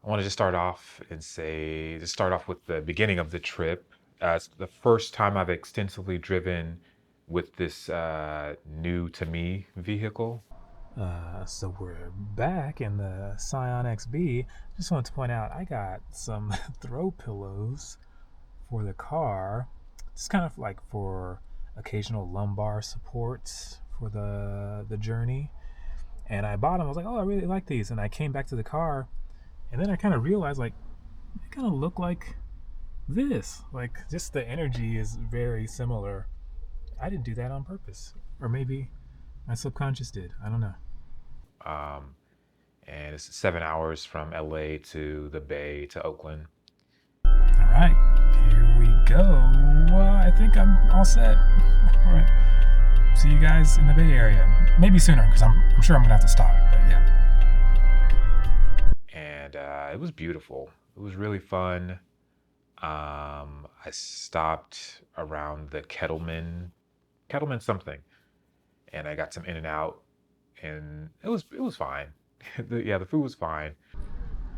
I want to just start off and say, just start off with the beginning of the trip. It's the first time I've extensively driven with this new to me vehicle. So we're back in the Scion XB. Just wanted to point out I got some throw pillows for the car. It's kind of like for occasional lumbar supports for the journey. And I bought them. I was like, oh, I really like these. And I came back to the car, and then I kind of realized like they kind of look like this. Like just the energy is very similar. I didn't do that on purpose, or maybe my subconscious did. I don't know. Um, and it's 7 hours from LA to the Bay to Oakland. All right, here we go. I think I'm all set. All right. See you guys in the Bay Area. Maybe sooner, because I'm sure I'm going to have to stop. But yeah. And it was beautiful. It was really fun. I stopped around the Kettleman something, and I got some In and Out, and it was fine. The food was fine.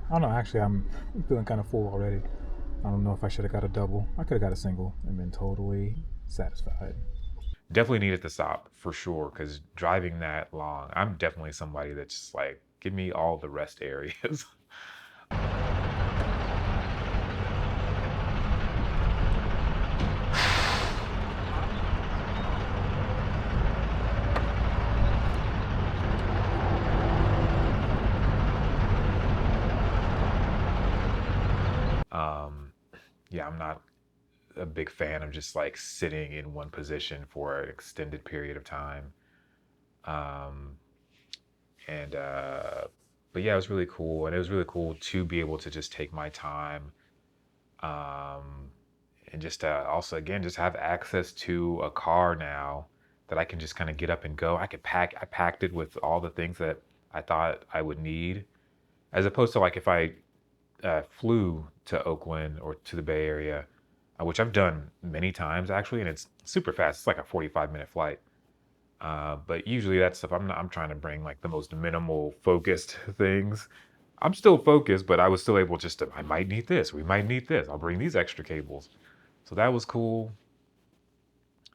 I don't know. Actually, I'm feeling kind of full already. I don't know if I should have got a double. I could have got a single and been totally satisfied. Definitely needed to stop for sure because driving that long, I'm definitely somebody that's just like, give me all the rest areas. um, yeah, I'm not a big fan of just like sitting in one position for an extended period of time. Um, and but yeah, it was really cool, and it was really cool to be able to just take my time, um, and just also again just have access to a car now that I can just kind of get up and go. I packed it with all the things that I thought I would need, as opposed to like if I flew to Oakland or to the Bay Area, which I've done many times actually, and it's super fast. It's like a 45-minute flight. But usually that stuff, I'm trying to bring like the most minimal focused things. I'm still focused, but I was still able just to, I might need this, we might need this. I'll bring these extra cables. So that was cool.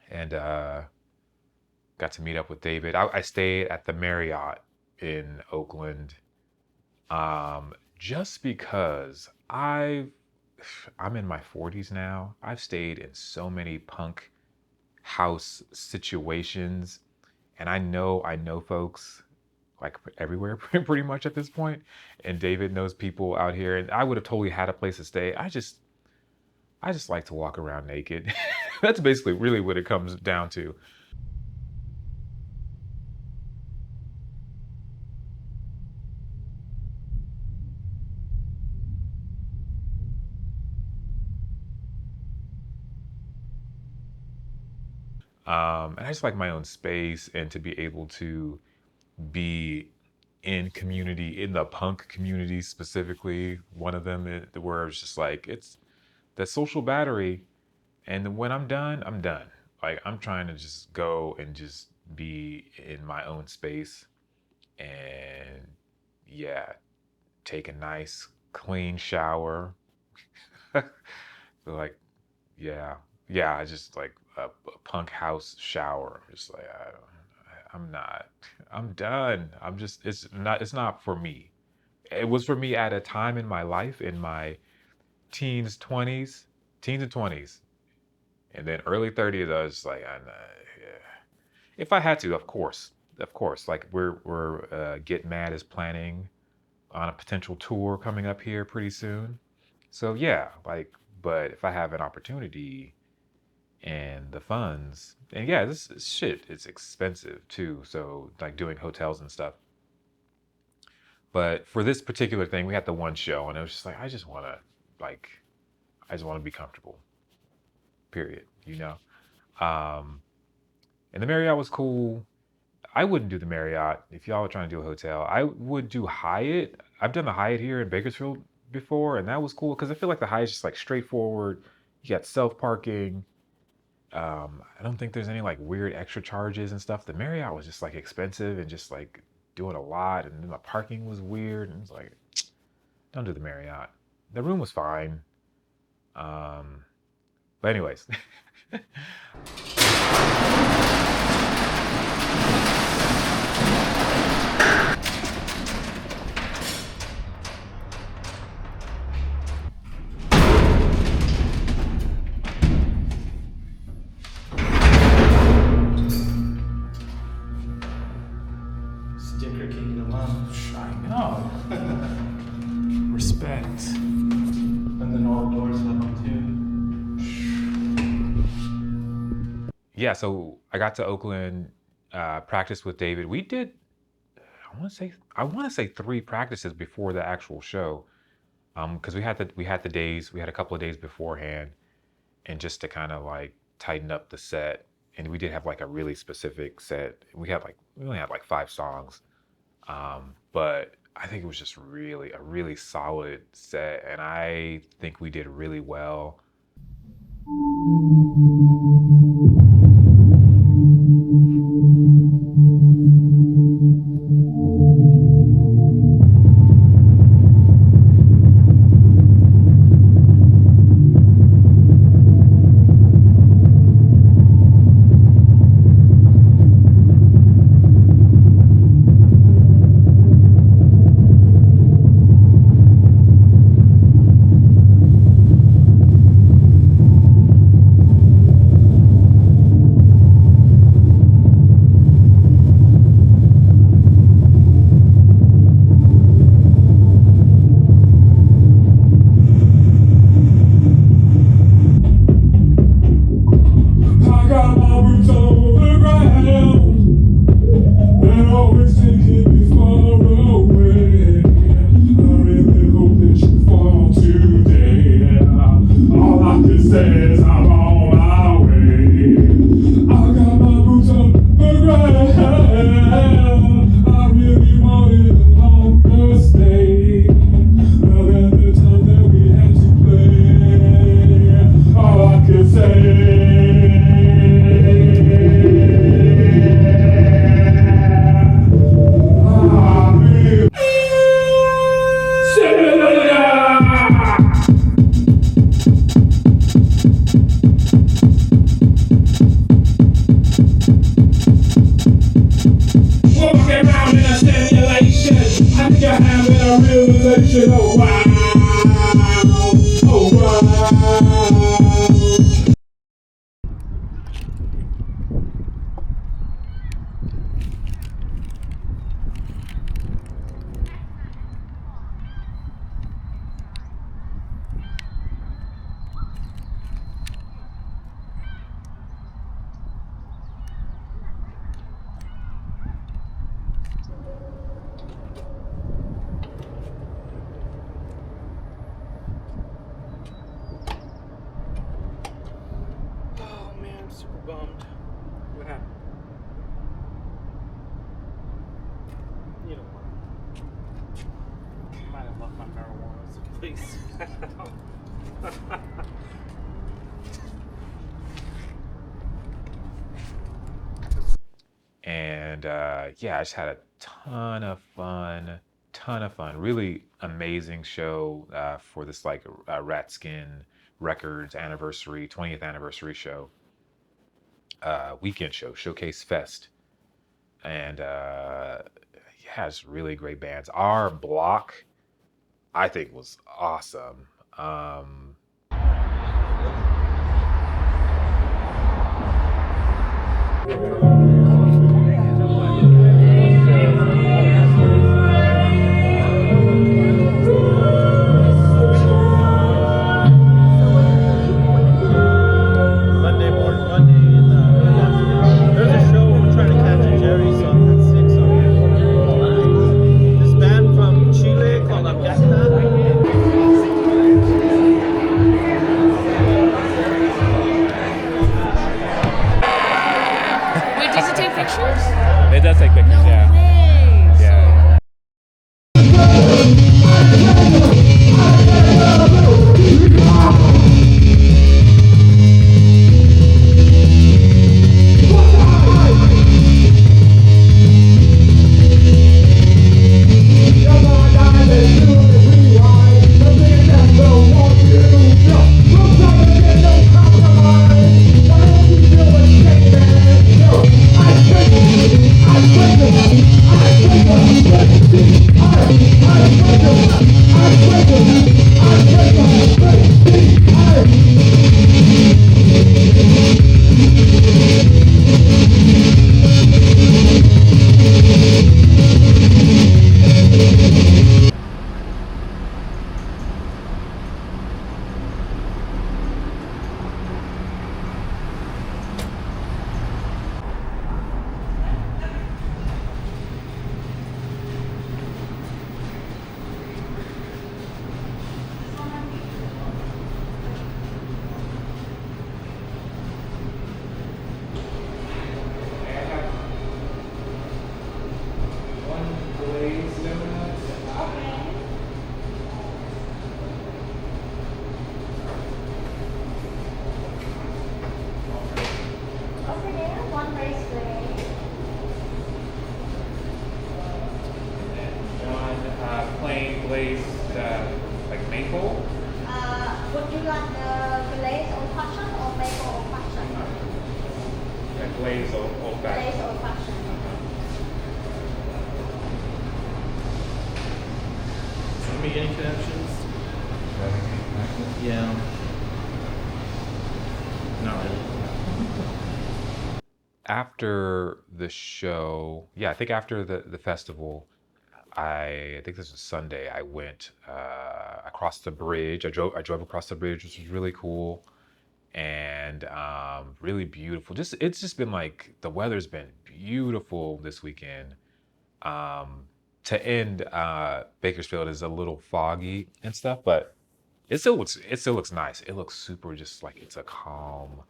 And got to meet up with David. I stayed at the Marriott in Oakland, just because I'm in my 40s now. I've stayed in so many punk house situations, and I know folks like everywhere pretty much at this point. And David knows people out here, and I would have totally had a place to stay. I just like to walk around naked. That's basically really what it comes down to. And I just like my own space and to be able to be in community, in the punk community specifically. One of them where it's just like, it's the social battery. And when I'm done, I'm done. Like I'm trying to just go and just be in my own space and yeah, take a nice clean shower. Like, yeah, yeah, I just like a punk house shower. Just like I'm not. I'm done. It's not for me. It was for me at a time in my life in my teens, 20s, teens and 20s, and then early 30s. I was like, yeah. If I had to, of course. Like we're Get Mad is planning on a potential tour coming up here pretty soon. So yeah, like, but if I have an opportunity and the funds, and yeah, this shit, it's expensive too. So like doing hotels and stuff. But for this particular thing, we had the one show, and it was just like like, I just want to be comfortable. Period. Um, and the Marriott was cool. I wouldn't do the Marriott if y'all are trying to do a hotel. I would do Hyatt. I've done the Hyatt here in Bakersfield before, and that was cool because I feel like the Hyatt's just like straightforward. You got self parking. I don't think there's any like weird extra charges and stuff. The Marriott was just like expensive and just like doing a lot, and then the parking was weird, and it's like Don't do the Marriott. The room was fine. But anyways. Sticker Kingdom up. I know. Respect. And then all the doors have them too. Yeah, so I got to Oakland, practiced with David. We did, I want to say 3 practices before the actual show, because we had a couple of days beforehand, and just to kind of like tighten up the set. And we did have like a really specific set. We only had like 5 songs, but I think it was just a really solid set, and I think we did really well. Bummed. What happened? You know what? Might have left my marijuana, so please. And yeah, I just had a ton of fun. Really amazing show for this like Ratskin Records anniversary, 20th anniversary show. Weekend show, Showcase Fest. And yeah, it's really great bands. Our block, I think, was awesome. We Over there, one rice plate. One plain glazed, like maple. Would you like the glaze old fashioned or maple old fashioned? Glazed old Glaze fashioned. old fashioned. Make any connections? Yeah. Not really. After the show, yeah, I think after the festival, I think this was Sunday. I went across the bridge. I drove across the bridge, which was really cool and really beautiful. It's just been like the weather's been beautiful this weekend. Um, to end, Bakersfield is a little foggy and stuff, but it still looks nice. It looks super, just like it's a calm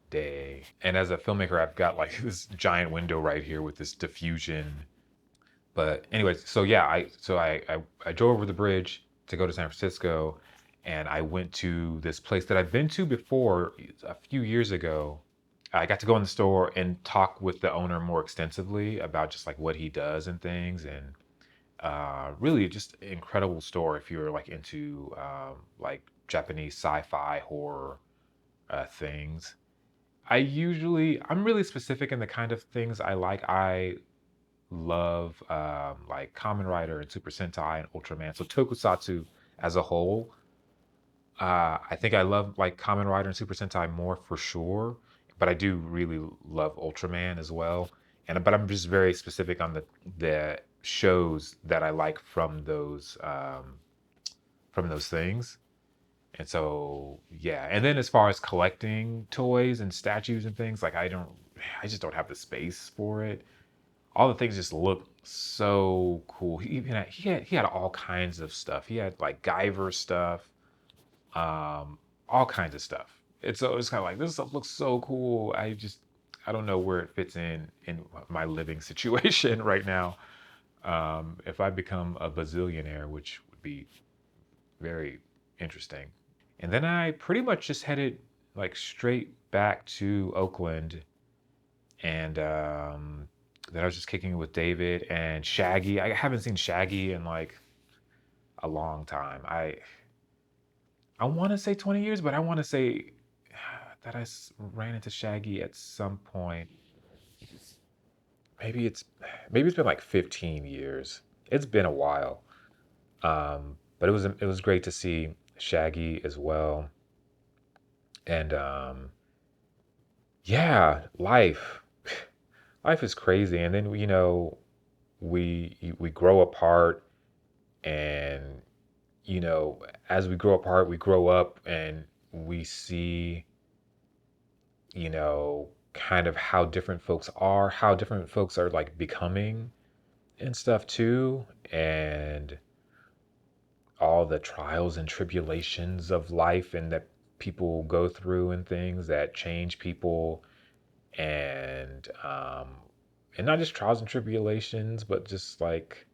day. And as a filmmaker, I've got like this giant window right here with this diffusion. But anyways, so yeah, I drove over the bridge to go to San Francisco, and I went to this place that I've been to before a few years ago. I got to go in the store and talk with the owner more extensively about just like what he does and things, and really just incredible store if you're like into like Japanese sci-fi horror things. I'm really specific in the kind of things I like. I love like Kamen Rider and Super Sentai and Ultraman. So tokusatsu as a whole, I think I love like Kamen Rider and Super Sentai more for sure, but I do really love Ultraman as well. But I'm just very specific on the shows that I like from those things. And so yeah, and then as far as collecting toys and statues and things, like I just don't have the space for it. All the things just look so cool. He had all kinds of stuff. He had like Guyver stuff, all kinds of stuff. It's kind of like this stuff looks so cool. I don't know where it fits in my living situation right now. If I become a bazillionaire, which would be very interesting. And then I pretty much just headed like straight back to Oakland, and then I was just kicking it with David and Shaggy. I haven't seen Shaggy in like a long time. I want to say 20 years, but I want to say that ran into Shaggy at some point. Maybe it's maybe it's been like 15 years. It's been a while. But it was great to see Shaggy as well. And yeah, life is crazy. And then we grow apart, and as we grow apart, we grow up, and we see kind of how different folks are like becoming and stuff too, and all the trials and tribulations of life and that people go through and things that change people, and not just trials and tribulations, but just like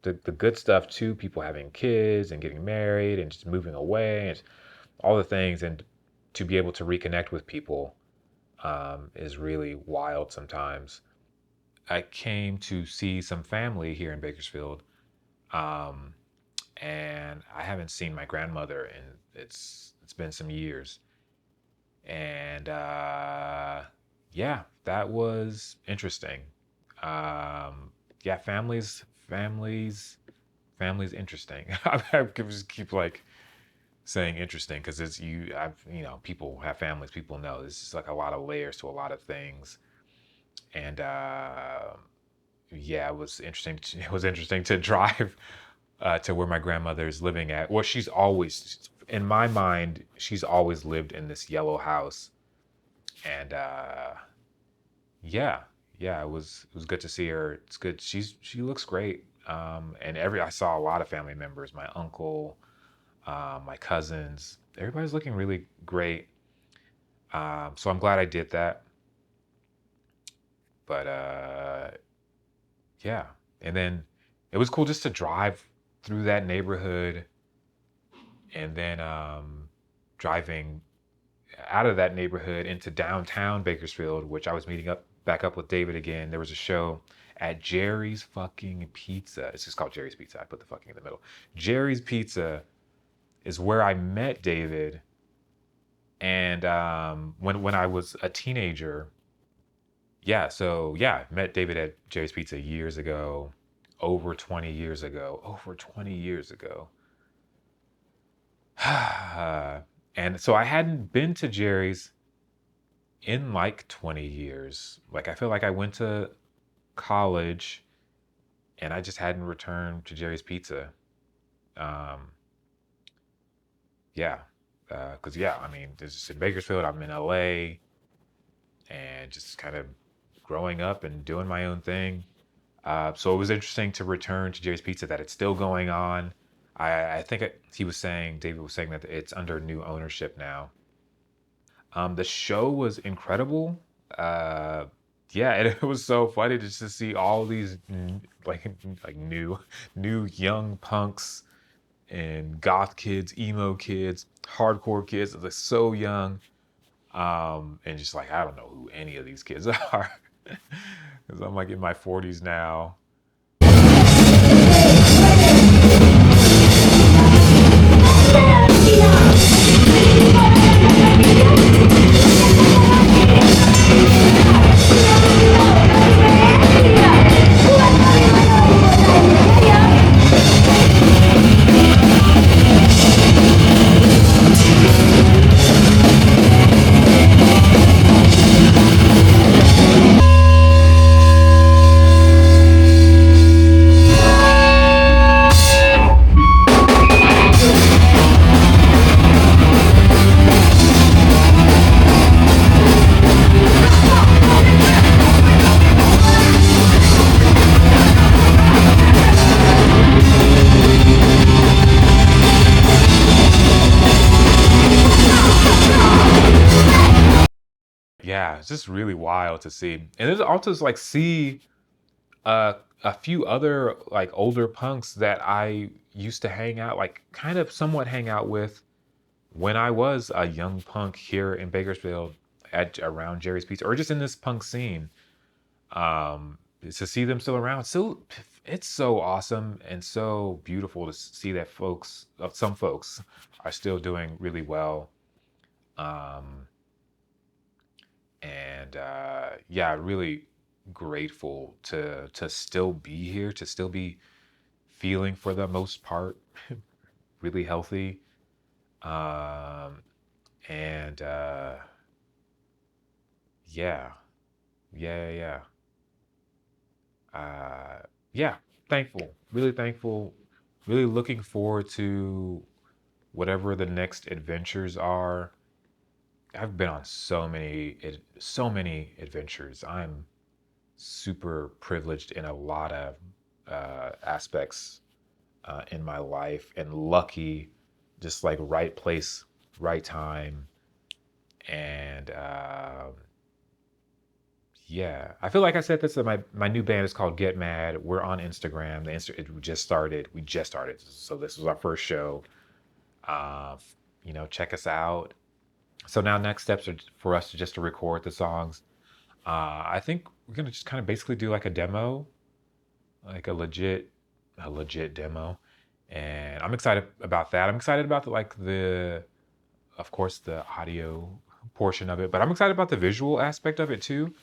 the good stuff too, people having kids and getting married and just moving away and all the things, and to be able to reconnect with people is really wild sometimes. I came to see some family here in Bakersfield, um, and I haven't seen my grandmother in it's been some years, and yeah, that was interesting. Yeah, families family's interesting. I just keep like saying interesting because people have families, people know there's just like a lot of layers to a lot of things. And yeah, it was interesting. It was interesting to drive to where my grandmother's living at. Well, she's always, in my mind, she's always lived in this yellow house. And yeah, yeah, it was good to see her. It's good. She looks great. And I saw a lot of family members, my uncle, my cousins. Everybody's looking really great. So I'm glad I did that. But yeah, and then it was cool just to drive through that neighborhood, and then driving out of that neighborhood into downtown Bakersfield, which I was back up with David again. There was a show at Jerry's fucking Pizza. It's just called Jerry's Pizza. I put the fucking in the middle. Jerry's Pizza is where I met David, and when I was a teenager. Yeah, so yeah, met David at Jerry's Pizza years ago, over 20 years ago, over 20 years ago. And so I hadn't been to Jerry's in like 20 years. Like I feel like I went to college and I just hadn't returned to Jerry's Pizza. Um, yeah, because yeah, I mean, it's just in Bakersfield, I'm in LA, and just kind of growing up and doing my own thing. So it was interesting to return to Jerry's Pizza, that it's still going on. I think David was saying that it's under new ownership now. The show was incredible. Yeah, and it was so funny just to see all these like new young punks and goth kids, emo kids, hardcore kids, like so young. And just like I don't know who any of these kids are. Because I'm like in my 40s now. Yeah, it's just really wild to see. And there's also like see a few other like older punks that I used to hang out, like kind of somewhat hang out with when I was a young punk here in Bakersfield at around Jerry's Pizza or just in this punk scene. To see them still around, so it's so awesome and so beautiful to see that some folks are still doing really well. Um, and yeah, really grateful to still be here, to still be feeling for the most part really healthy. Um, and yeah, yeah, yeah, yeah. Thankful, really thankful, really looking forward to whatever the next adventures are. I've been on so many adventures. I'm super privileged in a lot of aspects in my life, and lucky, just like right place, right time, and yeah, I feel like I said this. That my new band is called Get Mad. We're on Instagram. It just started. We just started, so this was our first show. Uh, check us out. So now next steps are for us to record the songs. I think we're gonna just kind of basically do like a demo, like a legit demo, and I'm excited about that. I'm excited about of course, the audio portion of it, but I'm excited about the visual aspect of it too.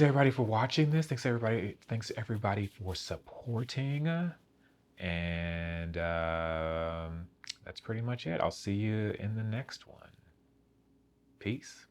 everybody for watching this. Thanks everybody for supporting. And that's pretty much it. I'll see you in the next one. Peace.